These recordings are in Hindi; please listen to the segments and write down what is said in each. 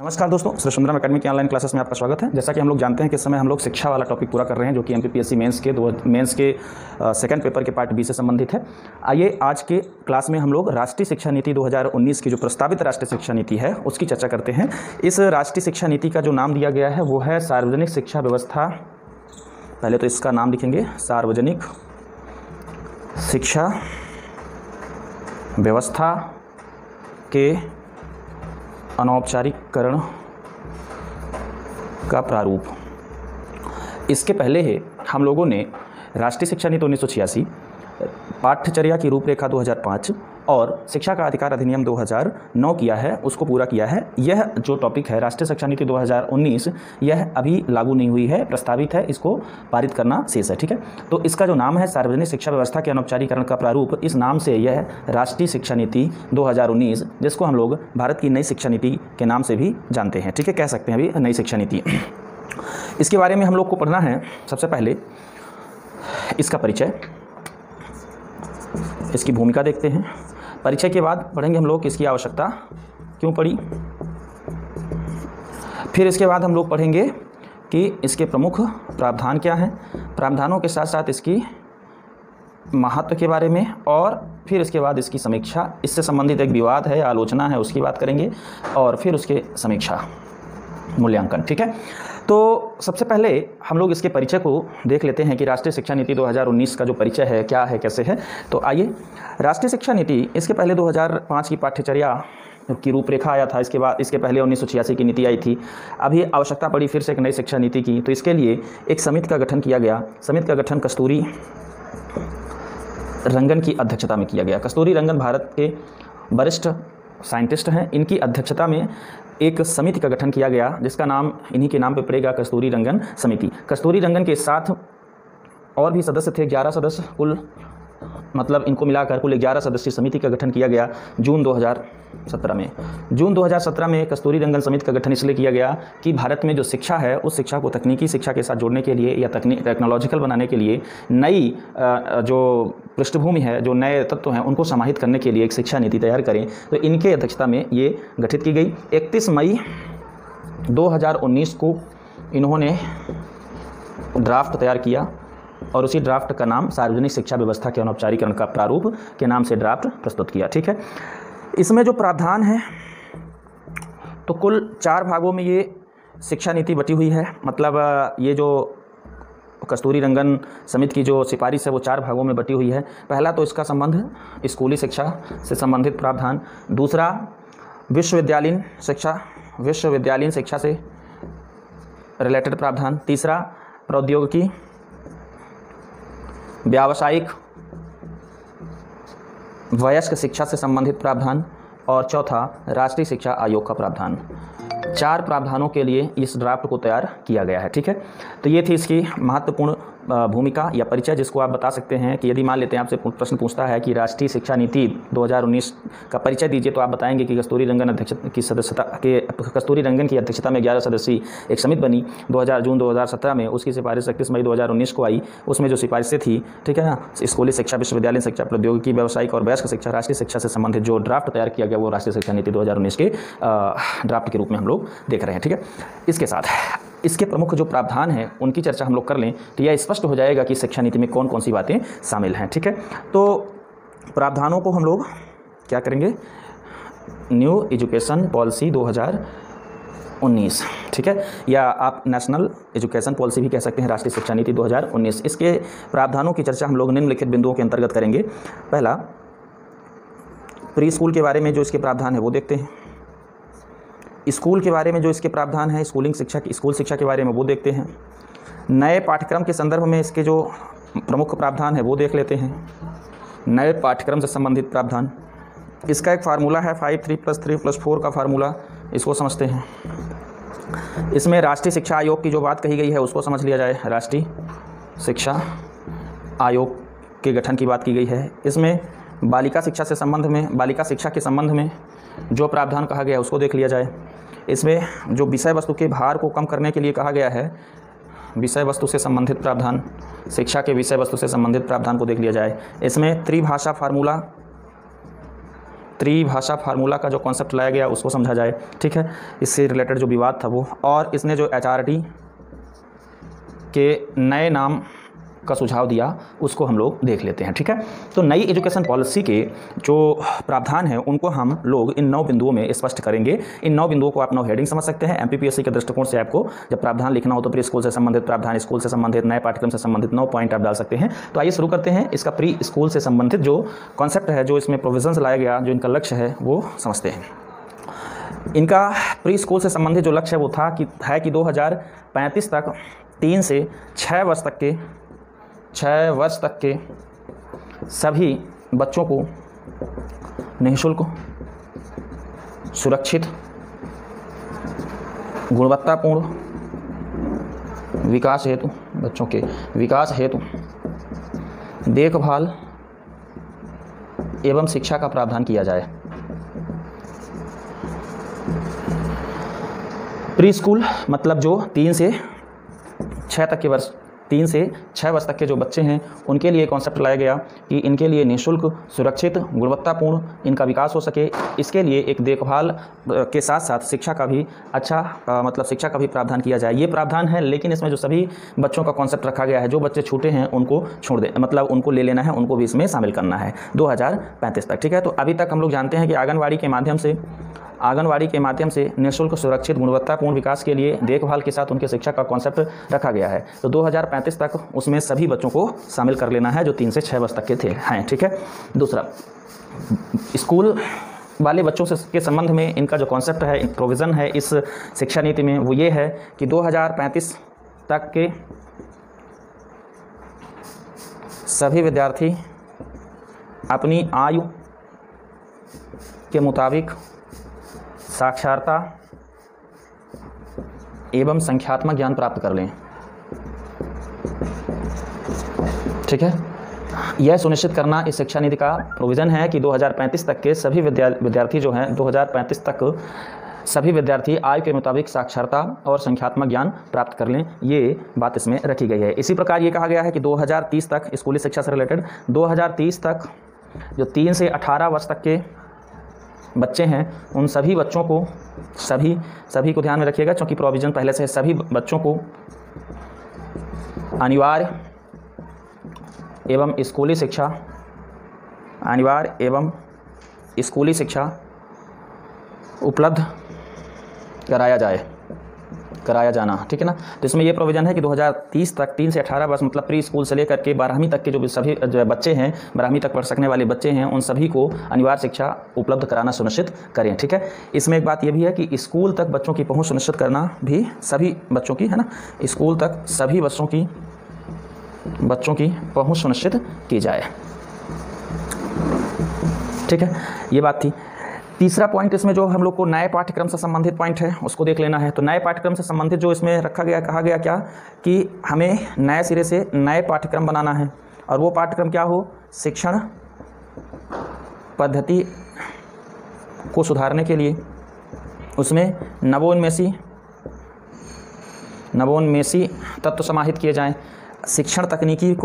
नमस्कार दोस्तों, श्री सुंदरम अकेडमी की ऑनलाइन क्लासेस में आपका स्वागत है। जैसा कि हम लोग जानते हैं कि इस समय हम लोग शिक्षा वाला टॉपिक पूरा कर रहे हैं, जो कि एमपीपीएससी मेंस के सेकंड पेपर के पार्ट बी से संबंधित है। आइए आज के क्लास में हम लोग राष्ट्रीय शिक्षा नीति 2019 की जो प्रस्तावित राष्ट्रीय शिक्षा नीति है उसकी चर्चा करते हैं। इस राष्ट्रीय शिक्षा नीति का जो नाम दिया गया है वो है सार्वजनिक शिक्षा व्यवस्था। पहले तो इसका नाम लिखेंगे, सार्वजनिक शिक्षा व्यवस्था के अनौपचारिकरण का प्रारूप। इसके पहले हम लोगों ने राष्ट्रीय शिक्षा नीति 1986, पाठ्यचर्या की रूपरेखा 2005 और शिक्षा का अधिकार अधिनियम 2009 किया है, उसको पूरा किया है। यह जो टॉपिक है राष्ट्रीय शिक्षा नीति 2019, यह अभी लागू नहीं हुई है, प्रस्तावित है, इसको पारित करना शेष है। ठीक है, तो इसका जो नाम है सार्वजनिक शिक्षा व्यवस्था के अनौपचारिकरण का प्रारूप, इस नाम से यह राष्ट्रीय शिक्षा नीति 2019, जिसको हम लोग भारत की नई शिक्षा नीति के नाम से भी जानते हैं। ठीक है, कह सकते हैं अभी नई शिक्षा नीति। इसके बारे में हम लोग को पढ़ना है। सबसे पहले इसका परिचय, इसकी भूमिका देखते हैं। परिचय के बाद पढ़ेंगे हम लोग इसकी आवश्यकता क्यों पड़ी। फिर इसके बाद हम लोग पढ़ेंगे कि इसके प्रमुख प्रावधान क्या हैं, प्रावधानों के साथ साथ इसकी महत्व के बारे में, और फिर इसके बाद इसकी समीक्षा, इससे संबंधित एक विवाद है, आलोचना है, उसकी बात करेंगे, और फिर उसके समीक्षा, मूल्यांकन। ठीक है, तो सबसे पहले हम लोग इसके परिचय को देख लेते हैं कि राष्ट्रीय शिक्षा नीति 2019 का जो परिचय है क्या है, कैसे है। तो आइए, राष्ट्रीय शिक्षा नीति, इसके पहले 2005 की पाठ्यचर्या की रूपरेखा आया था, इसके पहले 1986 की नीति आई थी। अभी आवश्यकता पड़ी फिर से एक नई शिक्षा नीति की, तो इसके लिए एक समिति का गठन किया गया। समिति का गठन कस्तूरी रंगन की अध्यक्षता में किया गया। कस्तूरी रंगन भारत के वरिष्ठ साइंटिस्ट हैं, इनकी अध्यक्षता में एक समिति का गठन किया गया, जिसका नाम इन्हीं के नाम पे पड़ेगा, कस्तूरी रंगन समिति। कस्तूरी रंगन के साथ और भी सदस्य थे, 11 सदस्य कुल, मतलब इनको मिलाकर कुल 11 सदस्यीय समिति का गठन किया गया जून 2017 में। जून 2017 में कस्तूरी रंगन समिति का गठन इसलिए किया गया कि भारत में जो शिक्षा है उस शिक्षा को तकनीकी शिक्षा के साथ जोड़ने के लिए या टेक्नोलॉजिकल बनाने के लिए नई जो पृष्ठभूमि है, जो नए तत्व हैं, उनको समाहित करने के लिए एक शिक्षा नीति तैयार करें। तो इनके अध्यक्षता में ये गठित की गई। 31 मई 2019 को इन्होंने ड्राफ्ट तैयार किया और उसी ड्राफ्ट का नाम सार्वजनिक शिक्षा व्यवस्था के अनौपचारिकरण का प्रारूप के नाम से ड्राफ्ट प्रस्तुत किया। ठीक है, इसमें जो प्रावधान है तो कुल 4 भागों में ये शिक्षा नीति बटी हुई है। मतलब ये जो कस्तूरी रंगन समिति की जो सिफारिश है वो 4 भागों में बटी हुई है। पहला तो इसका संबंध स्कूली शिक्षा से संबंधित प्रावधान, दूसरा विश्वविद्यालयीन शिक्षा से रिलेटेड प्रावधान, तीसरा प्रौद्योगिकी व्यावसायिक वयस्क शिक्षा से संबंधित प्रावधान, और चौथा राष्ट्रीय शिक्षा आयोग का प्रावधान। 4 प्रावधानों के लिए इस ड्राफ्ट को तैयार किया गया है। ठीक है, तो ये थी इसकी महत्वपूर्ण भूमिका या परिचय, जिसको आप बता सकते हैं कि यदि मान लेते हैं आपसे प्रश्न पूछता है कि राष्ट्रीय शिक्षा नीति 2019 का परिचय दीजिए, तो आप बताएंगे कि कस्तूरी रंगन की अध्यक्षता में 11 सदस्यीय एक समिति बनी जून 2017 में। उसकी सिफारिश 31 मई 2019 को आई। उसमें जो सिफारिशें थी, ठीक है ना, स्कूली शिक्षा, विश्वविद्यालय शिक्षा, प्रौद्योगिकी, व्यावसायिक और वयस्क शिक्षा, राष्ट्रीय शिक्षा से संबंधित जो ड्राफ्ट तैयार किया गया वो राष्ट्रीय शिक्षा नीति 2019 के ड्राफ्ट के रूप में हम लोग देख रहे हैं। ठीक है, इसके साथ इसके प्रमुख जो प्रावधान हैं उनकी चर्चा हम लोग कर लें तो यह स्पष्ट हो जाएगा कि शिक्षा नीति में कौन कौन सी बातें शामिल हैं। ठीक है, तो प्रावधानों को हम लोग क्या करेंगे, न्यू एजुकेशन पॉलिसी 2019, ठीक है, या आप नेशनल एजुकेशन पॉलिसी भी कह सकते हैं, राष्ट्रीय शिक्षा नीति 2019। इसके प्रावधानों की चर्चा हम लोग निम्नलिखित बिंदुओं के अंतर्गत करेंगे। पहला, प्री स्कूल के बारे में जो इसके प्रावधान है वो देखते हैं। स्कूल के बारे में जो इसके प्रावधान है, स्कूल शिक्षा के बारे में वो देखते हैं। नए पाठ्यक्रम के संदर्भ में इसके जो प्रमुख प्रावधान है वो देख लेते हैं। नए पाठ्यक्रम से संबंधित प्रावधान, इसका एक फार्मूला है 5 3 + 3 + 4 का फार्मूला, इसको समझते हैं। इसमें राष्ट्रीय शिक्षा आयोग की जो बात कही गई है उसको समझ लिया जाए। राष्ट्रीय शिक्षा आयोग के गठन की बात की गई है। इसमें बालिका शिक्षा के संबंध में जो प्रावधान कहा गया है उसको देख लिया जाए। इसमें जो विषय वस्तु के भार को कम करने के लिए कहा गया है, विषय वस्तु से संबंधित प्रावधान, शिक्षा के विषय वस्तु से संबंधित प्रावधान को देख लिया जाए। इसमें त्रिभाषा फार्मूला त्रिभाषा फार्मूला का जो कॉन्सेप्ट लाया गया उसको समझा जाए, ठीक है, इससे रिलेटेड जो विवाद था वो, और इसने जो HRD के नए नाम का सुझाव दिया उसको हम लोग देख लेते हैं, ठीक है। तो नई एजुकेशन पॉलिसी के जो प्रावधान हैं उनको हम लोग इन 9 बिंदुओं में स्पष्ट करेंगे। इन 9 बिंदुओं को आप 9 हेडिंग समझ सकते हैं। MPPSC के दृष्टिकोण से आपको जब प्रावधान लिखना हो तो प्री स्कूल से संबंधित प्रावधान, स्कूल से संबंधित, नए पाठ्यक्रम से संबंधित 9 पॉइंट आप डाल सकते हैं। तो आइए शुरू करते हैं। इसका प्री स्कूल से संबंधित जो कॉन्सेप्ट है, जो इसमें प्रोविजंस लाया गया, जो इनका लक्ष्य है वो समझते हैं। इनका प्री स्कूल से संबंधित जो लक्ष्य है वो था कि 2035 तक 3 से 6 वर्ष तक के सभी बच्चों को निःशुल्क, सुरक्षित, गुणवत्तापूर्ण विकास हेतु, बच्चों के विकास हेतु देखभाल एवं शिक्षा का प्रावधान किया जाए। प्री स्कूल मतलब जो 3 से 6 वर्ष तक के जो बच्चे हैं उनके लिए कॉन्सेप्ट लाया गया कि इनके लिए निःशुल्क, सुरक्षित, गुणवत्तापूर्ण इनका विकास हो सके। इसके लिए एक देखभाल के साथ साथ शिक्षा का भी शिक्षा का भी प्रावधान किया जाए। ये प्रावधान है, लेकिन इसमें जो सभी बच्चों का कॉन्सेप्ट रखा गया है, जो बच्चे छूटे हैं उनको छोड़ दे, मतलब उनको ले लेना है, उनको भी इसमें शामिल करना है 2035 तक, ठीक है। तो अभी तक हम लोग जानते हैं कि आंगनवाड़ी के माध्यम से निःशुल्क, सुरक्षित, गुणवत्तापूर्ण विकास के लिए देखभाल के साथ उनके शिक्षा का कॉन्सेप्ट रखा गया है। तो 2035 तक उसमें सभी बच्चों को शामिल कर लेना है जो 3 से 6 वर्ष तक के हैं, ठीक है। दूसरा, स्कूल वाले बच्चों के संबंध में इनका जो कॉन्सेप्ट है, प्रोविज़न है इस शिक्षा नीति में, वो ये है कि 2035 तक के सभी विद्यार्थी अपनी आयु के मुताबिक साक्षरता एवं संख्यात्मक ज्ञान प्राप्त कर लें, ठीक है। यह सुनिश्चित करना इस शिक्षा नीति का प्रोविज़न है कि 2035 तक के सभी विद्यार्थी जो हैं, 2035 तक सभी विद्यार्थी आयु के मुताबिक साक्षरता और संख्यात्मक ज्ञान प्राप्त कर लें। ये बात इसमें रखी गई है। इसी प्रकार ये कहा गया है कि 2030 तक स्कूली शिक्षा से रिलेटेड 2030 तक जो 3 से 18 वर्ष तक के बच्चे हैं उन सभी बच्चों को सभी को ध्यान में रखिएगा, क्योंकि प्रोविज़न पहले से सभी बच्चों को अनिवार्य एवं स्कूली शिक्षा उपलब्ध कराया जाना, ठीक है ना। तो इसमें यह प्रोविज़न है कि 2030 तक 3 से 18 वर्ष मतलब प्री स्कूल से लेकर के 12वीं तक के जो सभी बच्चे हैं, 12वीं तक पढ़ सकने वाले बच्चे हैं, उन सभी को अनिवार्य शिक्षा उपलब्ध कराना सुनिश्चित करें, ठीक है। इसमें एक बात यह भी है कि स्कूल तक बच्चों की पहुंच सुनिश्चित करना भी सभी बच्चों की, है ना, स्कूल तक सभी बच्चों की पहुँच सुनिश्चित की जाए, ठीक है। ये बात थी। तीसरा पॉइंट इसमें जो हम लोग को नए पाठ्यक्रम से संबंधित पॉइंट है उसको देख लेना है। तो नए पाठ्यक्रम से संबंधित जो इसमें कहा गया क्या कि हमें नए सिरे से नए पाठ्यक्रम बनाना है, और वो पाठ्यक्रम क्या हो, शिक्षण पद्धति को सुधारने के लिए उसमें नवोन्मेषी तत्व समाहित किए जाएं, शिक्षण तकनीकी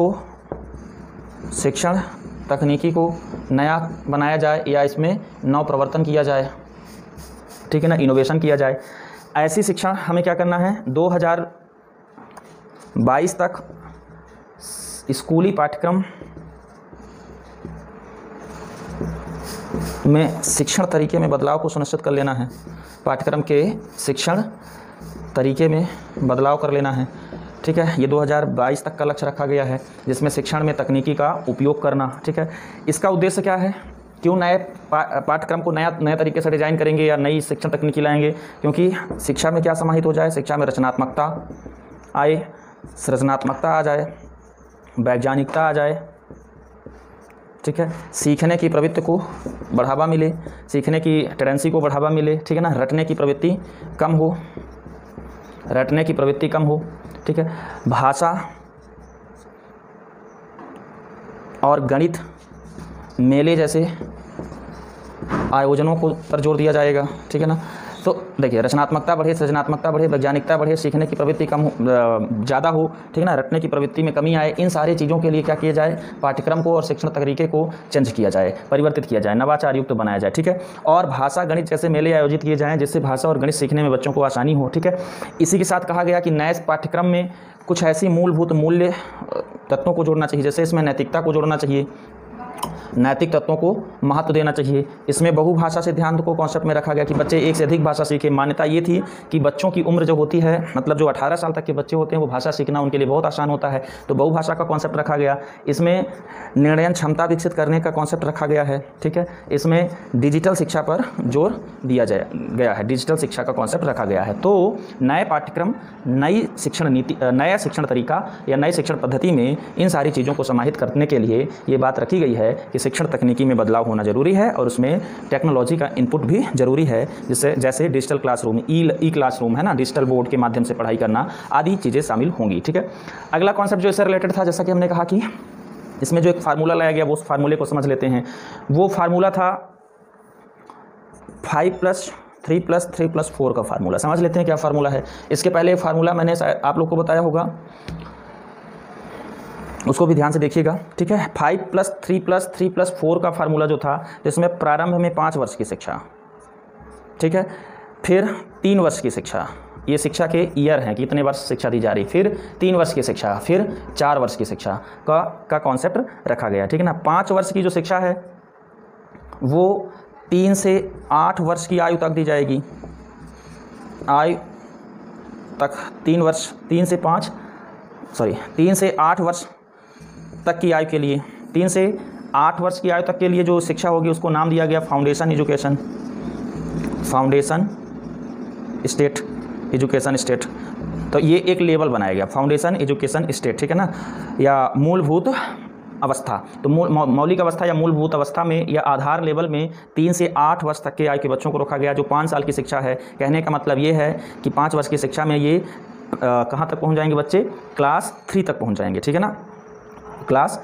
को नया बनाया जाए या इसमें नव प्रवर्तन किया जाए, ठीक है ना, इनोवेशन किया जाए। ऐसी शिक्षा हमें क्या करना है, 2022 तक स्कूली पाठ्यक्रम में शिक्षण तरीके में बदलाव को सुनिश्चित कर लेना है, पाठ्यक्रम के शिक्षण तरीके में बदलाव कर लेना है, ठीक है। ये 2022 तक का लक्ष्य रखा गया है, जिसमें शिक्षण में तकनीकी का उपयोग करना, ठीक है। इसका उद्देश्य क्या है, क्यों नए पाठ्यक्रम को नए तरीके से डिज़ाइन करेंगे या नई शिक्षण तकनीकी लाएंगे, क्योंकि शिक्षा में क्या समाहित हो जाए, शिक्षा में रचनात्मकता आए, सृजनात्मकता आ जाए, वैज्ञानिकता आ जाए, ठीक है। सीखने की प्रवृत्ति को बढ़ावा मिले, सीखने की टेंडेंसी को बढ़ावा मिले, ठीक है ना। रटने की प्रवृत्ति कम हो, ठीक है। भाषा और गणित मेले जैसे आयोजनों को पर जोर दिया जाएगा, ठीक है ना। तो देखिए, रचनात्मकता बढ़े, सृजनात्मकता बढ़े, वैज्ञानिकता बढ़े, सीखने की प्रवृत्ति कम ज़्यादा हो, ठीक है ना, रटने की प्रवृत्ति में कमी आए, इन सारी चीज़ों के लिए क्या किया जाए, पाठ्यक्रम को और शिक्षण तरीके को चेंज किया जाए, परिवर्तित किया जाए, नवाचार युक्त बनाया जाए, ठीक है। और भाषा गणित जैसे मेले आयोजित किए जाएँ जिससे भाषा और गणित सीखने में बच्चों को आसानी हो, ठीक है। इसी के साथ कहा गया कि नए पाठ्यक्रम में कुछ ऐसी मूलभूत मूल्य तत्वों को जोड़ना चाहिए, जैसे इसमें नैतिकता को जोड़ना चाहिए, नैतिक तत्वों को महत्व देना चाहिए। इसमें बहुभाषा सिद्धांत को कॉन्सेप्ट में रखा गया कि बच्चे एक से अधिक भाषा सीखें। मान्यता ये थी कि बच्चों की उम्र जो होती है, मतलब जो 18 साल तक के बच्चे होते हैं, वो भाषा सीखना उनके लिए बहुत आसान होता है, तो बहुभाषा का कॉन्सेप्ट रखा गया। इसमें निर्णयन क्षमता विकसित करने का कॉन्सेप्ट रखा गया है, ठीक है। इसमें डिजिटल शिक्षा पर जोर दिया गया है, डिजिटल शिक्षा का कॉन्सेप्ट रखा गया है। तो नए पाठ्यक्रम, नई शिक्षण नीति, नया शिक्षण तरीका या नई शिक्षण पद्धति में इन सारी चीज़ों को समाहित करने के लिए ये बात रखी गई है कि शिक्षण तकनीकी में बदलाव होना जरूरी है और उसमें टेक्नोलॉजी का इनपुट भी जरूरी है, जिससे जैसे डिजिटल क्लासरूम, ई क्लासरूम है ना, डिजिटल बोर्ड के माध्यम से पढ़ाई करना आदि चीज़ें शामिल होंगी, ठीक है। अगला कॉन्सेप्ट जो इससे रिलेटेड था, जैसा कि हमने कहा कि इसमें जो एक फार्मूला लाया गया, वो उस फार्मूले को समझ लेते हैं। वो फार्मूला था 5+3+3+4 का फार्मूला। समझ लेते हैं क्या फार्मूला है। इसके पहले फार्मूला मैंने आप लोग को बताया होगा, उसको भी ध्यान से देखिएगा, ठीक है। 5+3+3+4 का फार्मूला जो था, जिसमें प्रारंभ में 5 वर्ष की शिक्षा, ठीक है, फिर 3 वर्ष की शिक्षा, ये शिक्षा के ईयर हैं कि इतने वर्ष शिक्षा दी जा रही, फिर 3 वर्ष की शिक्षा, फिर 4 वर्ष की शिक्षा का कॉन्सेप्ट रखा गया, ठीक है ना। 5 वर्ष की जो शिक्षा है वो 3 से 8 वर्ष की आयु तक दी जाएगी, आयु तक 3 से 8 वर्ष तक की आयु के लिए, 3 से 8 वर्ष की आयु तक के लिए जो शिक्षा होगी उसको नाम दिया गया फाउंडेशन एजुकेशन, फाउंडेशन स्टेट। तो ये एक लेवल बनाया गया, फाउंडेशन एजुकेशन स्टेट, ठीक है ना, या मूलभूत अवस्था। तो मौलिक अवस्था या मूलभूत अवस्था में या आधार लेवल में 3 से 8 वर्ष तक के आयु के बच्चों को रखा गया। जो 5 साल की शिक्षा है, कहने का मतलब ये है कि 5 वर्ष की शिक्षा में ये कहाँ तक पहुँच जाएंगे बच्चे, क्लास 3 तक पहुँच जाएंगे, ठीक है ना, क्लास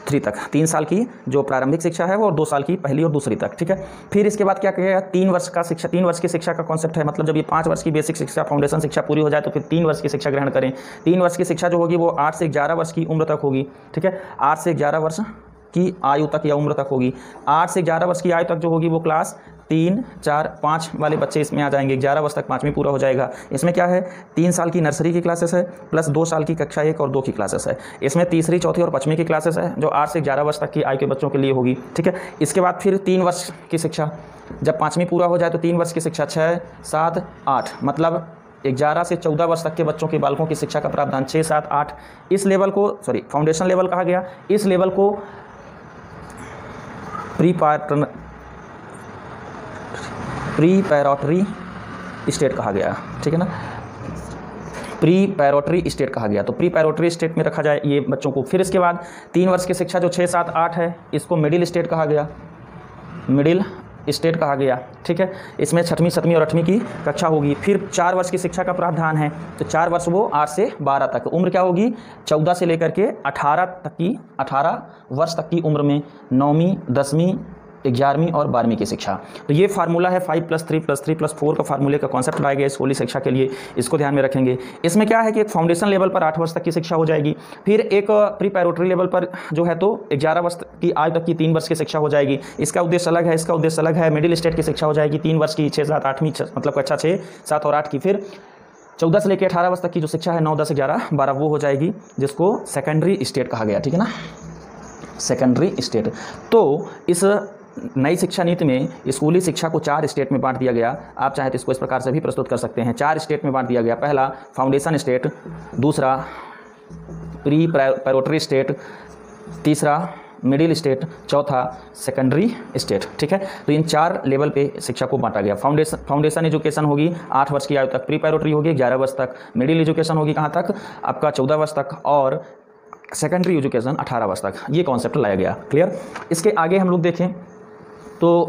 3 तक। 3 साल की जो प्रारंभिक शिक्षा है वो, और 2 साल की पहली और दूसरी तक, ठीक है। फिर इसके बाद क्या कहेगा, 3 वर्ष की शिक्षा का कॉन्सेप्ट है। मतलब जब ये 5 वर्ष की बेसिक शिक्षा, फाउंडेशन शिक्षा पूरी हो जाए तो फिर 3 वर्ष की शिक्षा ग्रहण करें। 3 वर्ष की शिक्षा जो होगी वो 8 से 11 वर्ष की उम्र तक होगी, ठीक है, 8 से 11 वर्ष की आयु तक या उम्र तक होगी। 8 से 11 वर्ष की आयु तक जो होगी वो क्लास 3, 4, 5 वाले बच्चे इसमें आ जाएंगे। 11 वर्ष तक 5वीं पूरा हो जाएगा। इसमें क्या है, 3 साल की नर्सरी की क्लासेस है प्लस 2 साल की कक्षा 1 और 2 की क्लासेस है। इसमें तीसरी, चौथी और 5वीं की क्लासेस है जो 8 से 11 वर्ष तक की आयु के बच्चों के लिए होगी, ठीक है। इसके बाद फिर 3 वर्ष की शिक्षा, जब 5वीं पूरा हो जाए तो 3 वर्ष की शिक्षा 6, 7, 8, मतलब 11 से 14 वर्ष तक के बच्चों के बालकों की शिक्षा का प्रावधान 6, 7, 8। इस लेवल को फाउंडेशन लेवल कहा गया। इस लेवल को प्री-पैरोटरी स्टेट कहा गया, ठीक है ना, प्री-पैरोटरी स्टेट कहा गया। तो प्री-पैरोटरी स्टेट में रखा जाए ये बच्चों को। फिर इसके बाद 3 वर्ष की शिक्षा जो 6, 7, 8 है, इसको मिडिल स्टेट कहा गया, मिडिल स्टेट कहा गया, ठीक है। इसमें 6वीं, 7वीं और 8वीं की कक्षा होगी। फिर 4 वर्ष की शिक्षा का प्रावधान है, तो 4 वर्ष वो 8 से 12 तक। उम्र क्या होगी, 14 से लेकर के 18 वर्ष तक की उम्र में 9वीं, 10वीं, 11वीं और 12वीं की शिक्षा। तो ये फार्मूला है 5+3+3+4 का फार्मूले का कॉन्सेप्ट लाया गया स्कूली शिक्षा के लिए, इसको ध्यान में रखेंगे। इसमें क्या है कि एक फाउंडेशन लेवल पर 8 वर्ष तक की शिक्षा हो जाएगी। फिर एक प्री-पैरोटरी लेवल पर जो है तो 11 वर्ष की आयु तक की 3 वर्ष की शिक्षा हो जाएगी। इसका उद्देश्य अलग है, इसका उद्देश्य अलग है। मिडिल स्टेट की शिक्षा हो जाएगी 3 वर्ष की, 6, 7, 8वीं, मतलब कक्षा 6, 7 और 8 की। फिर 14 से लेकर 18 वर्ष तक की जो शिक्षा है, 9, 10, 11, 12, वो हो जाएगी, जिसको सेकेंडरी स्टेट कहा गया, ठीक है ना, सेकेंडरी स्टेट। तो इस नई शिक्षा नीति में स्कूली शिक्षा को 4 स्टेट में बांट दिया गया। आप चाहे तो इसको इस प्रकार से भी प्रस्तुत कर सकते हैं। 4 स्टेट में बांट दिया गया। पहला फाउंडेशन स्टेट, दूसरा प्री-पैरोटरी स्टेट, तीसरा मिडिल स्टेट, चौथा सेकेंडरी स्टेट, ठीक है। तो इन 4 लेवल पे शिक्षा को बांटा गया। फाउंडेशन एजुकेशन होगी 8 वर्ष की आयु तक, प्री-पैरोटरी होगी 11 वर्ष तक, मिडिल एजुकेशन होगी कहाँ तक, आपका 14 वर्ष तक, और सेकेंडरी एजुकेशन 18 वर्ष तक। ये कॉन्सेप्ट लाया गया। क्लियर। इसके आगे हम लोग देखें तो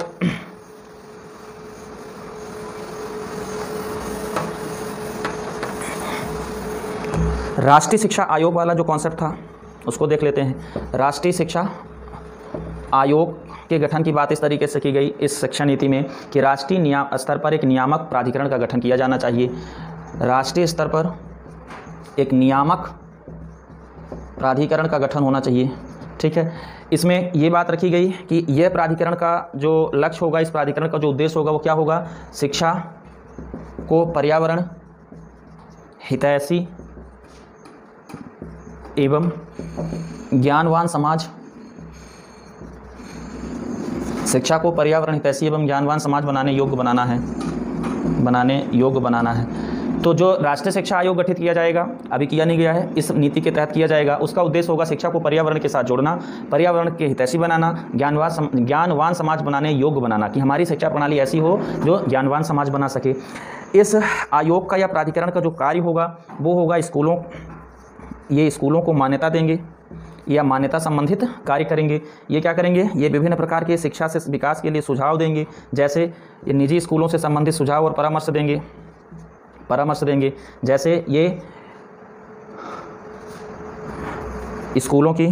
राष्ट्रीय शिक्षा आयोग वाला जो कॉन्सेप्ट था उसको देख लेते हैं। राष्ट्रीय शिक्षा आयोग के गठन की बात इस तरीके से की गई इस शिक्षा नीति में कि राष्ट्रीय स्तर पर एक नियामक प्राधिकरण का गठन किया जाना चाहिए। राष्ट्रीय स्तर पर एक नियामक प्राधिकरण का गठन होना चाहिए। ठीक है, इसमें ये बात रखी गई कि यह प्राधिकरण का जो लक्ष्य होगा, इस प्राधिकरण का जो उद्देश्य होगा वो क्या होगा, शिक्षा को पर्यावरण हितैषी एवं ज्ञानवान समाज, शिक्षा को पर्यावरण हितैषी एवं ज्ञानवान समाज बनाने योग्य बनाना है। तो जो राष्ट्रीय शिक्षा आयोग गठित किया जाएगा, अभी किया नहीं गया है, इस नीति के तहत किया जाएगा, उसका उद्देश्य होगा शिक्षा को पर्यावरण के साथ जोड़ना, पर्यावरण के हितैषी बनाना, ज्ञानवान समाज बनाने योग्य बनाना, कि हमारी शिक्षा प्रणाली ऐसी हो जो ज्ञानवान समाज बना सके। इस आयोग का या प्राधिकरण का जो कार्य होगा वो होगा स्कूलों को मान्यता देंगे या मान्यता संबंधित कार्य करेंगे। ये क्या करेंगे, ये विभिन्न प्रकार के शिक्षा से विकास के लिए सुझाव देंगे, जैसे ये निजी स्कूलों से संबंधित सुझाव और परामर्श देंगे। जैसे ये स्कूलों की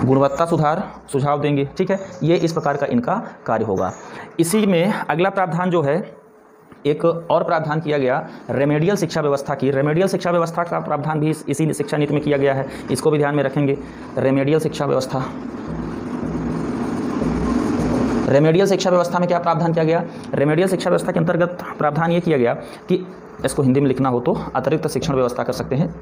गुणवत्ता सुधार सुझाव देंगे। ठीक है, ये इस प्रकार का इनका कार्य होगा। इसी में अगला प्रावधान जो है, एक और प्रावधान किया गया रेमेडियल शिक्षा व्यवस्था की। रेमेडियल शिक्षा व्यवस्था का प्रावधान भी इसी शिक्षा नीति में किया गया है, इसको भी ध्यान में रखेंगे। रेमेडियल शिक्षा व्यवस्था में क्या प्रावधान किया गया, रेमेडियल शिक्षा व्यवस्था के अंतर्गत प्रावधान ये किया गया कि इसको हिंदी में लिखना हो तो अतिरिक्त शिक्षण व्यवस्था कर सकते हैं।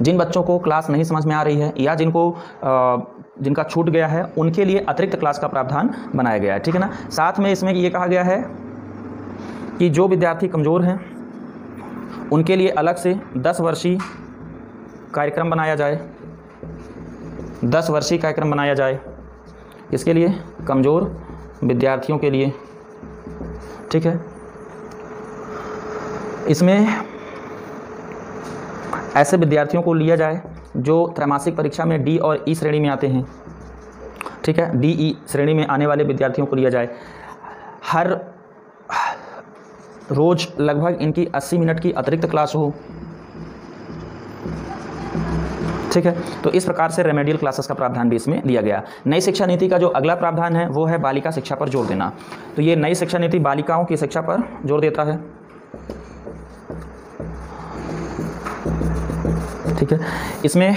जिन बच्चों को क्लास नहीं समझ में आ रही है या जिनका छूट गया है, उनके लिए अतिरिक्त क्लास का प्रावधान बनाया गया है। ठीक है ना। साथ में इसमें ये कहा गया है कि जो विद्यार्थी कमज़ोर हैं उनके लिए अलग से 10 वर्षीय कार्यक्रम बनाया जाए। 10 वर्षीय कार्यक्रम बनाया जाए इसके लिए, कमज़ोर विद्यार्थियों के लिए। ठीक है, इसमें ऐसे विद्यार्थियों को लिया जाए जो त्रैमासिक परीक्षा में डी और ई श्रेणी में आते हैं। ठीक है, डी ई श्रेणी में आने वाले विद्यार्थियों को लिया जाए। हर रोज़ लगभग इनकी 80 मिनट की अतिरिक्त क्लास हो। ठीक है, तो इस प्रकार से रेमेडियल क्लासेस का प्रावधान भी इसमें दिया गया। नई शिक्षा नीति का जो अगला प्रावधान है वो है बालिका शिक्षा पर जोर देना। तो ये नई शिक्षा नीति बालिकाओं की शिक्षा पर जोर देता है। ठीक है, इसमें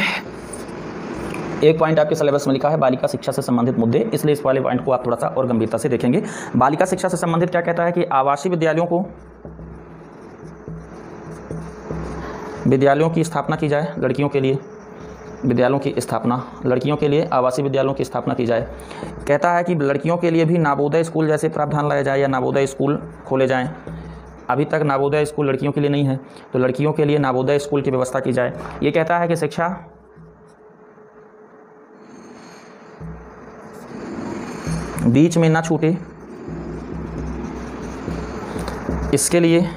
एक पॉइंट आपके सिलेबस में लिखा है बालिका शिक्षा से संबंधित मुद्दे, इसलिए इस वाले पॉइंट को आप थोड़ा सा और गंभीरता से देखेंगे। बालिका शिक्षा से संबंधित क्या कहता है कि आवासीय विद्यालयों की स्थापना की जाए लड़कियों के लिए। लड़कियों के लिए आवासीय विद्यालयों की स्थापना की जाए। कहता है कि लड़कियों के लिए भी नवोदय स्कूल जैसे प्रावधान लाया जाए या नवोदय स्कूल खोले जाएं। अभी तक नवोदय स्कूल लड़कियों के लिए नहीं है, तो लड़कियों के लिए नवोदय स्कूल की व्यवस्था की जाए। ये कहता है कि शिक्षा बीच में ना छूटे, इसके लिए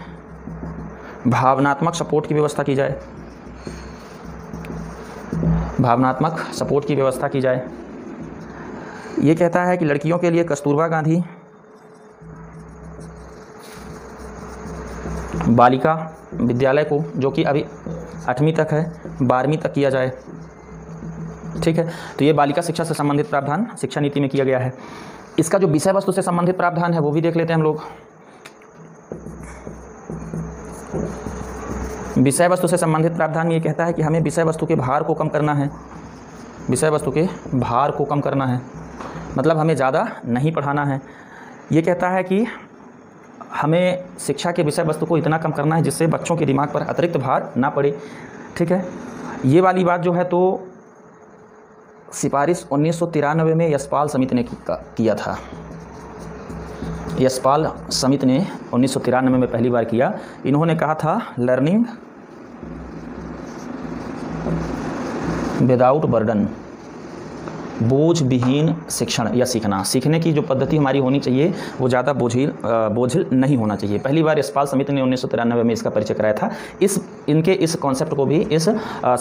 भावनात्मक सपोर्ट की व्यवस्था की जाए। ये कहता है कि लड़कियों के लिए कस्तूरबा गांधी बालिका विद्यालय को, जो कि अभी 8वीं तक है, 12वीं तक किया जाए। ठीक है, तो ये बालिका शिक्षा से संबंधित प्रावधान शिक्षा नीति में किया गया है। इसका जो विषय वस्तु से संबंधित प्रावधान है वो भी देख लेते हैं हम लोग। विषय वस्तु से संबंधित प्रावधान ये कहता है कि हमें विषय वस्तु के भार को कम करना है। मतलब हमें ज़्यादा नहीं पढ़ाना है। ये कहता है कि हमें शिक्षा के विषय वस्तु को इतना कम करना है जिससे बच्चों के दिमाग पर अतिरिक्त भार ना पड़े। ठीक है, ये वाली बात जो है तो सिफारिश 1993 में यशपाल समिति ने किया था। यशपाल समिति ने 1993 में पहली बार किया। इन्होंने कहा था लर्निंग विदाउट बर्डन, बोझ विहीन शिक्षण या सीखने की जो पद्धति हमारी होनी चाहिए वो ज़्यादा बोझिल नहीं होना चाहिए। पहली बार यशपाल समिति ने 1993 में इसका परिचय कराया था। इनके इस कॉन्सेप्ट को भी इस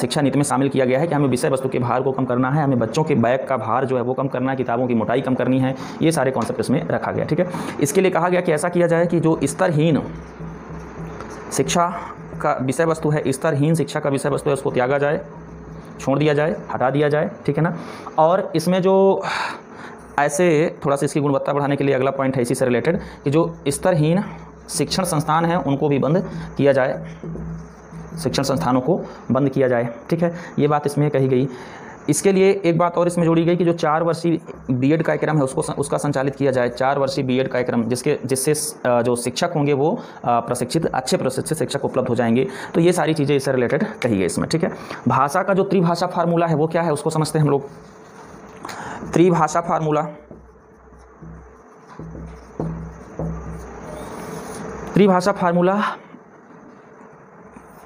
शिक्षा नीति में शामिल किया गया है कि हमें विषय वस्तु के भार को कम करना है, हमें बच्चों के बैग का भार जो है वो कम करना है, किताबों की मोटाई कम करनी है। ये सारे कॉन्सेप्ट इसमें रखा गया। ठीक है, इसके लिए कहा गया कि ऐसा किया जाए कि जो स्तरहीन शिक्षा का विषय वस्तु है, स्तरहीन शिक्षा का विषय वस्तु है, उसको त्यागा जाए छोड़ दिया जाए, हटा दिया जाए, ठीक है ना। और इसमें जो ऐसे थोड़ा सा इसकी गुणवत्ता बढ़ाने के लिए अगला पॉइंट है इसी से रिलेटेड कि जो स्तरहीन शिक्षण संस्थान हैं उनको भी बंद किया जाए, शिक्षण संस्थानों को बंद किया जाए, ठीक है। ये बात इसमें कही गई। इसके लिए एक बात और इसमें जोड़ी गई कि जो 4 वर्षीय बीएड कार्यक्रम है उसका संचालित किया जाए। 4 वर्षीय बीएड कार्यक्रम जिससे जो शिक्षक होंगे वो अच्छे प्रशिक्षित शिक्षक उपलब्ध हो जाएंगे। तो ये सारी चीज़ें इससे रिलेटेड कही गई इसमें, ठीक है। भाषा का जो त्रिभाषा फार्मूला है वो क्या है उसको समझते हैं हम लोग। त्रिभाषा फार्मूला, त्रिभाषा फार्मूला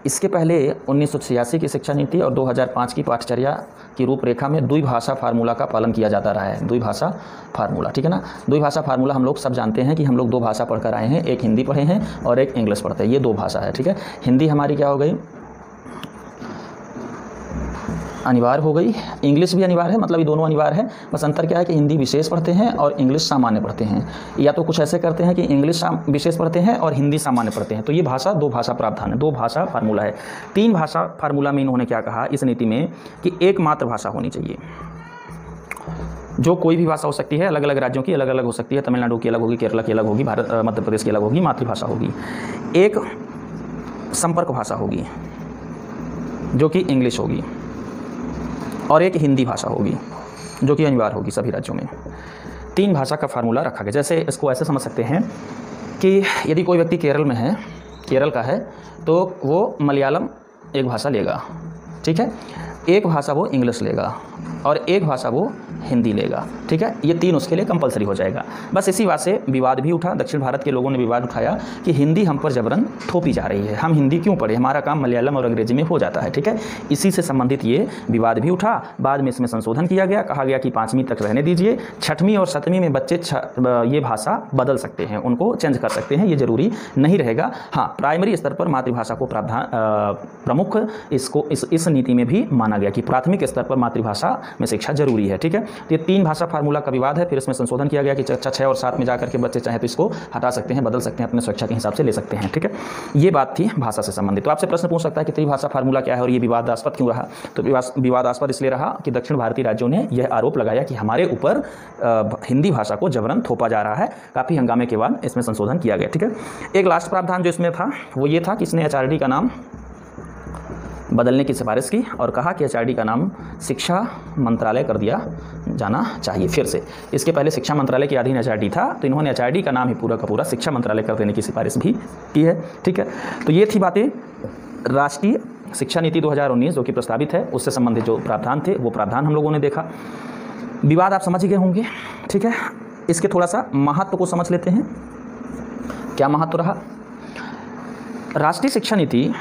इसके पहले 1986 की शिक्षा नीति और 2005 की पाठ्यचर्या की रूपरेखा में द्विभाषा फार्मूला का पालन किया जाता रहा है। द्विभाषा फार्मूला, ठीक है ना। द्विभाषा फार्मूला हम लोग सब जानते हैं कि हम लोग 2 भाषा पढ़कर आए हैं, एक हिंदी पढ़े हैं और एक इंग्लिश पढ़ते हैं, ये 2 भाषा है, ठीक है। हिंदी हमारी क्या हो गई, अनिवार्य हो गई, इंग्लिश भी अनिवार्य है, मतलब ये दोनों अनिवार्य है। बस अंतर क्या है कि हिंदी विशेष पढ़ते हैं और इंग्लिश सामान्य पढ़ते हैं, या तो कुछ ऐसे करते हैं कि इंग्लिश विशेष पढ़ते हैं और हिंदी सामान्य पढ़ते हैं। तो ये भाषा 2 भाषा प्रावधान है, 2 भाषा फार्मूला है। 3 भाषा फार्मूला में इन्होंने क्या कहा इस नीति में कि एकमात्र भाषा होनी चाहिए, जो कोई भी भाषा हो सकती है, अलग अलग राज्यों की अलग अलग हो सकती है, तमिलनाडु की अलग होगी, केरला की अलग होगी, मध्य प्रदेश की अलग होगी, मातृभाषा होगी। एक संपर्क भाषा होगी जो कि इंग्लिश होगी, और एक हिंदी भाषा होगी जो कि अनिवार्य होगी सभी राज्यों में। 3 भाषा का फार्मूला रखा गया। जैसे इसको ऐसे समझ सकते हैं कि यदि कोई व्यक्ति केरल में है, केरल का है, तो वो मलयालम एक भाषा लेगा, ठीक है, एक भाषा वो इंग्लिश लेगा और एक भाषा वो हिंदी लेगा, ठीक है। ये 3 उसके लिए कंपलसरी हो जाएगा। बस इसी बात से विवाद भी उठा, दक्षिण भारत के लोगों ने विवाद उठाया कि हिंदी हम पर जबरन थोपी जा रही है, हम हिंदी क्यों पढ़े, हमारा काम मलयालम और अंग्रेजी में हो जाता है, ठीक है। इसी से संबंधित ये विवाद भी उठा। बाद में इसमें संशोधन किया गया, कहा गया कि 5वीं तक रहने दीजिए, 6वीं और 7वीं में बच्चे ये भाषा बदल सकते हैं, उनको चेंज कर सकते हैं, ये जरूरी नहीं रहेगा। हाँ, प्राइमरी स्तर पर मातृभाषा को प्रमुख इस नीति में भी माना गया कि प्राथमिक स्तर पर मातृभाषा में शिक्षा जरूरी है, ठीक है। तो ये 3 भाषा फार्मूला का विवाद है। फिर इसमें संशोधन किया गया कि कक्षा 6 और 7 में जाकर के बच्चे चाहे तो इसको हटा सकते हैं, बदल सकते हैं, अपने स्वेच्छा के हिसाब से ले सकते हैं, ठीक है। ये बात थी भाषा से संबंधित। तो आपसे प्रश्न पूछ सकता है कि त्रिभाषा फार्मूला क्या है और ये विवादास्पद क्यों रहा। तो विवादास्पद इसलिए रहा कि दक्षिण भारतीय राज्यों ने यह आरोप लगाया कि हमारे ऊपर हिंदी भाषा को जबरन थोपा जा रहा है। काफ़ी हंगामे के बाद इसमें संशोधन किया गया, ठीक है। एक लास्ट प्रावधान जो इसमें था वो ये था कि इसने HRD का नाम बदलने की सिफारिश की और कहा कि HRD का नाम शिक्षा मंत्रालय कर दिया जाना चाहिए फिर से। इसके पहले शिक्षा मंत्रालय के अधीन HRD था, तो इन्होंने HRD का नाम ही पूरा का पूरा शिक्षा मंत्रालय कर देने की सिफारिश भी की है, ठीक है। तो ये थी बातें राष्ट्रीय शिक्षा नीति 2019 जो कि प्रस्तावित है, उससे संबंधित जो प्रावधान थे वो प्रावधान हम लोगों ने देखा। विवाद आप समझ गए होंगे, ठीक है। इसके थोड़ा सा महत्व को समझ लेते हैं। क्या महत्व रहा राष्ट्रीय शिक्षा नीति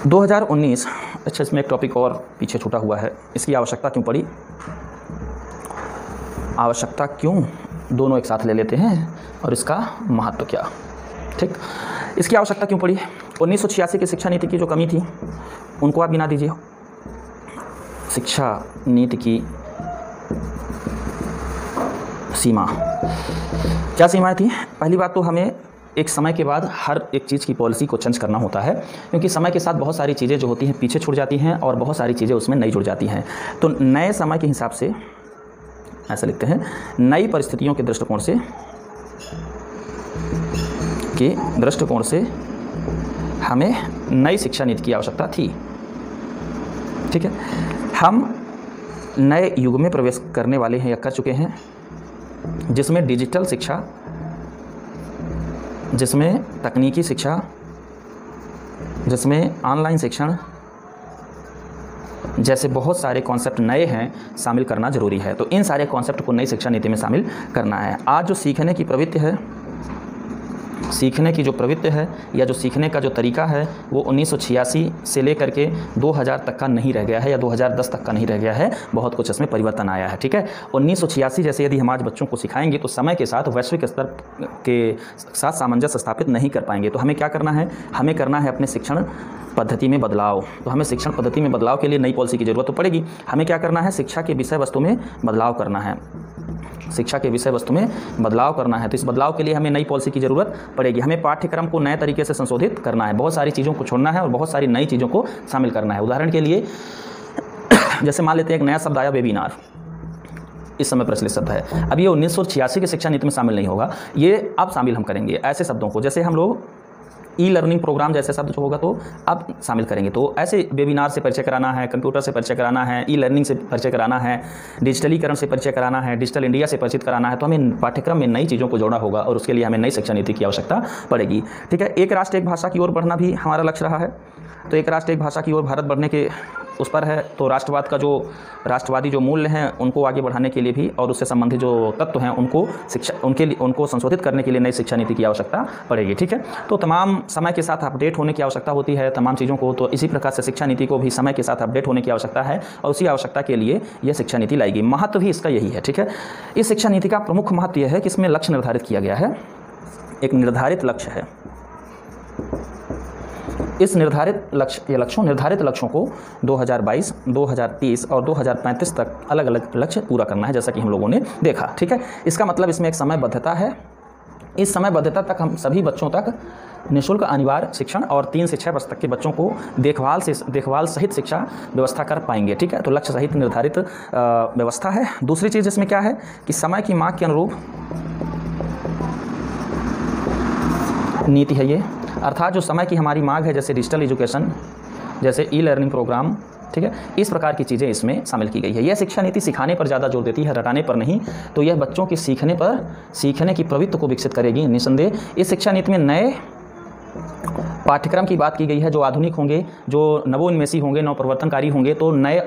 2019। अच्छा, इसमें एक टॉपिक और पीछे छूटा हुआ है, इसकी आवश्यकता क्यों पड़ी, आवश्यकता क्यों, दोनों एक साथ ले लेते हैं और इसका महत्व क्या, ठीक। इसकी आवश्यकता क्यों पड़ी। 1986 की शिक्षा नीति की जो कमी थी उनको आप गिना दीजिए। शिक्षा नीति की सीमा, क्या सीमाएं थी। पहली बात तो हमें एक समय के बाद हर एक चीज़ की पॉलिसी को चेंज करना होता है, क्योंकि समय के साथ बहुत सारी चीज़ें जो होती हैं पीछे छूट जाती हैं और बहुत सारी चीज़ें उसमें नई जुड़ जाती हैं। तो नए समय के हिसाब से ऐसा लिखते हैं, नई परिस्थितियों के दृष्टिकोण से हमें नई शिक्षा नीति की आवश्यकता थी, ठीक है। हम नए युग में प्रवेश करने वाले हैं या कर चुके हैं, जिसमें डिजिटल शिक्षा, जिसमें तकनीकी शिक्षा, जिसमें ऑनलाइन शिक्षण जैसे बहुत सारे कॉन्सेप्ट नए हैं, शामिल करना ज़रूरी है। तो इन सारे कॉन्सेप्ट को नई शिक्षा नीति में शामिल करना है। आज जो सीखने की प्रवृत्ति है, सीखने की जो प्रवृत्ति है या जो सीखने का जो तरीका है वो 1986 से लेकर के 2000 तक का नहीं रह गया है या 2010 तक का नहीं रह गया है, बहुत कुछ इसमें परिवर्तन आया है, ठीक है। 1986 जैसे यदि हम आज बच्चों को सिखाएंगे तो समय के साथ वैश्विक स्तर के साथ सामंजस्य स्थापित नहीं कर पाएंगे। तो हमें क्या करना है, हमें करना है अपने शिक्षण पद्धति में बदलाव। तो हमें शिक्षण पद्धति में बदलाव के लिए नई पॉलिसी की ज़रूरत तो पड़ेगी। हमें क्या करना है, शिक्षा के विषय वस्तु में बदलाव करना है। शिक्षा के विषय वस्तु में बदलाव करना है। तो इस बदलाव के लिए हमें नई पॉलिसी की ज़रूरत पड़ेगी। हमें पाठ्यक्रम को नए तरीके से संशोधित करना है, बहुत सारी चीज़ों को छोड़ना है और बहुत सारी नई चीज़ों को शामिल करना है। उदाहरण के लिए जैसे मान लेते हैं एक नया शब्द आया वेबिनार, इस समय प्रचलित शब्द है। अब ये 1986 की शिक्षा नीति में शामिल नहीं होगा, ये अब शामिल हम करेंगे ऐसे शब्दों को। जैसे हम लोग ई लर्निंग प्रोग्राम जैसे शब्द जो होगा तो अब शामिल करेंगे। तो ऐसे वेबिनार से परिचय कराना है, कंप्यूटर से परिचय कराना है, ई लर्निंग से परिचय कराना है, डिजिटलीकरण से परिचय कराना है, डिजिटल इंडिया से परिचित कराना है। तो हमें पाठ्यक्रम में नई चीज़ों को जोड़ना होगा और उसके लिए हमें नई शिक्षा नीति की आवश्यकता पड़ेगी। ठीक है, एक राष्ट्र एक भाषा की ओर बढ़ना भी हमारा लक्ष्य रहा है। तो एक राष्ट्र एक भाषा की ओर भारत बढ़ने के उस पर है। तो राष्ट्रवाद का जो राष्ट्रवादी जो मूल्य हैं उनको आगे बढ़ाने के लिए भी और उससे संबंधित जो तत्व हैं उनको शिक्षा उनको संशोधित करने के लिए नई शिक्षा नीति की आवश्यकता पड़ेगी। ठीक है, तो तमाम समय के साथ अपडेट होने की आवश्यकता होती है तमाम चीज़ों को। तो इसी प्रकार से शिक्षा नीति को भी समय के साथ अपडेट होने की आवश्यकता है और उसी आवश्यकता के लिए यह शिक्षा नीति लाई गई। महत्व भी इसका यही है। ठीक है, इस शिक्षा नीति का प्रमुख महत्व यह है कि इसमें लक्ष्य निर्धारित किया गया है, एक निर्धारित लक्ष्य है। इस निर्धारित लक्ष्यों को 2022, 2030 और 2035 तक अलग अलग लक्ष्य पूरा करना है, जैसा कि हम लोगों ने देखा। ठीक है, इसका मतलब इसमें एक समयबद्धता है। इस समयबद्धता तक हम सभी बच्चों तक निःशुल्क अनिवार्य शिक्षण और 3 से 6 वर्ष तक के बच्चों को देखभाल सहित शिक्षा व्यवस्था कर पाएंगे। ठीक है, तो लक्ष्य सहित निर्धारित व्यवस्था है। दूसरी चीज़ इसमें क्या है कि समय की मांग के अनुरूप नीति है ये, अर्थात जो समय की हमारी मांग है, जैसे डिजिटल एजुकेशन, जैसे ई लर्निंग प्रोग्राम। ठीक है, इस प्रकार की चीज़ें इसमें शामिल की गई है। यह शिक्षा नीति सिखाने पर ज़्यादा जोर देती है, रटाने पर नहीं। तो यह बच्चों के सीखने की प्रवृत्ति को विकसित करेगी निस्संदेह। इस शिक्षा नीति में नए पाठ्यक्रम की बात की गई है जो आधुनिक होंगे, जो नवोन्मेषी होंगे, नवप्रवर्तनकारी होंगे। तो नए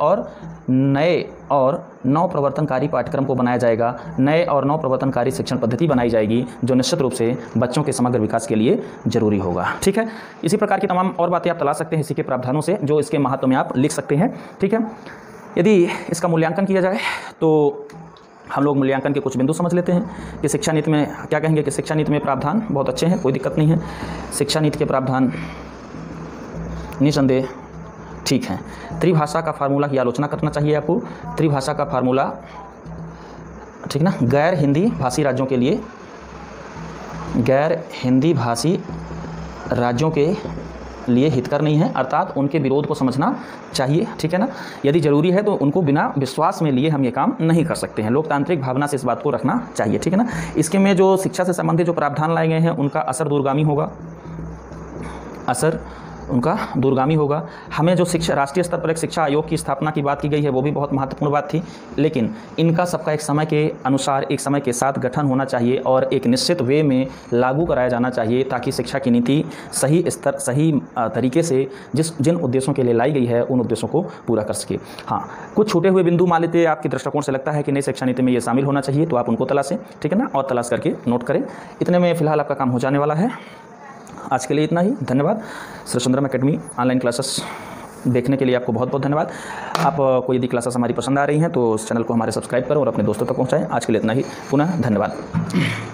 और नवप्रवर्तनकारी पाठ्यक्रम को बनाया जाएगा, नए और नवप्रवर्तनकारी शिक्षण पद्धति बनाई जाएगी जो निश्चित रूप से बच्चों के समग्र विकास के लिए जरूरी होगा। ठीक है, इसी प्रकार की तमाम और बातें आप तलाश सकते हैं इसी के प्रावधानों से, जो इसके महत्व में आप लिख सकते हैं। ठीक है, यदि इसका मूल्यांकन किया जाए तो हम लोग मूल्यांकन के कुछ बिंदु समझ लेते हैं कि शिक्षा नीति में क्या कहेंगे कि शिक्षा नीति में प्रावधान बहुत अच्छे हैं, कोई दिक्कत नहीं है। शिक्षा नीति के प्रावधान निसंदेह ठीक है। त्रिभाषा का फार्मूला की आलोचना करना चाहिए आपको। त्रिभाषा का फार्मूला, ठीक ना, गैर हिंदी भाषी राज्यों के लिए, गैर हिंदी भाषी राज्यों के लिए हितकर नहीं है, अर्थात उनके विरोध को समझना चाहिए। ठीक है ना, यदि ज़रूरी है तो उनको बिना विश्वास में लिए हम ये काम नहीं कर सकते हैं। लोकतांत्रिक भावना से इस बात को रखना चाहिए। ठीक है ना, इसके में जो शिक्षा से संबंधित जो प्रावधान लाए गए हैं उनका असर दूरगामी होगा, उनका दूरगामी होगा। हमें जो राष्ट्रीय स्तर पर एक शिक्षा आयोग की स्थापना की बात की गई है वो भी बहुत महत्वपूर्ण बात थी, लेकिन इनका सबका एक समय के अनुसार, एक समय के साथ गठन होना चाहिए और एक निश्चित वे में लागू कराया जाना चाहिए ताकि शिक्षा की नीति सही तरीके से जिन उद्देश्यों के लिए लाई गई है उन उद्देश्यों को पूरा कर सके। हाँ, कुछ छूटे हुए बिंदु मान लेते आपके दृष्टिकोण से लगता है कि नई शिक्षा नीति में ये शामिल होना चाहिए, तो आप उनको तलाशें। ठीक है ना, और तलाश करके नोट करें। इतने में फ़िलहाल आपका काम हो जाने वाला है। आज के लिए इतना ही, धन्यवाद। Shri Sundaram academy online classes देखने के लिए आपको बहुत बहुत धन्यवाद। आपको यदि क्लासेस हमारी पसंद आ रही हैं तो इस चैनल को हमारे सब्सक्राइब करें और अपने दोस्तों तक पहुंचाएं। आज के लिए इतना ही, पुनः धन्यवाद।